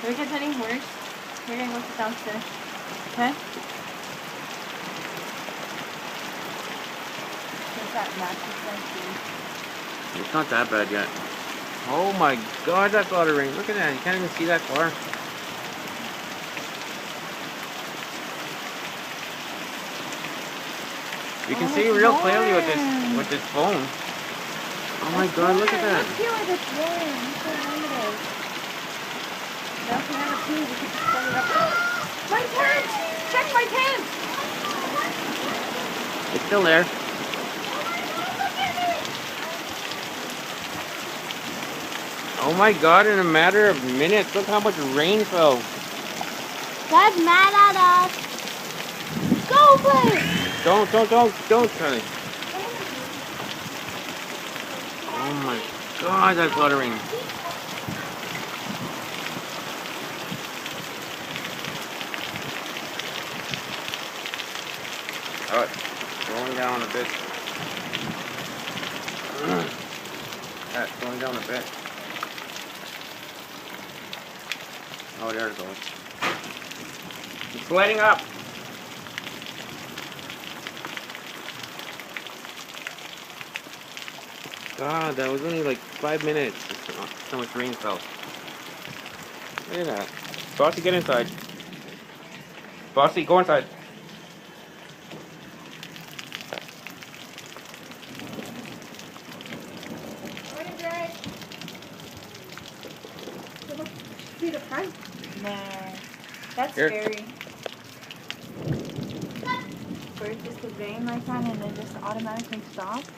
If it gets any worse, we're gonna go sit downstairs. Okay? There's that mattress right here. It's not that bad yet. Oh my god, that's a lot of rain. Look at that. You can't even see that far. You can see real clearly with this phone. Oh my god, look at that. Look here where it's warm. Look how warm it is. Now if we have a pee, we can just set it up. My pants! Check my pants! It's still there. Oh my god, in a matter of minutes, look how much rain fell. Dad's mad at us. Go play! Don't, Charlie. Oh my god, that's a lot of rain. Alright, going down a bit. That's going down a bit. Oh, there it goes. It's lighting up. God, that was only like 5 minutes. So much rain fell. Look at that. Bossy, get inside. Bossy, go inside. See the front? Nah. That's Here. scary. Or it's just the rain like that and it just automatically stops.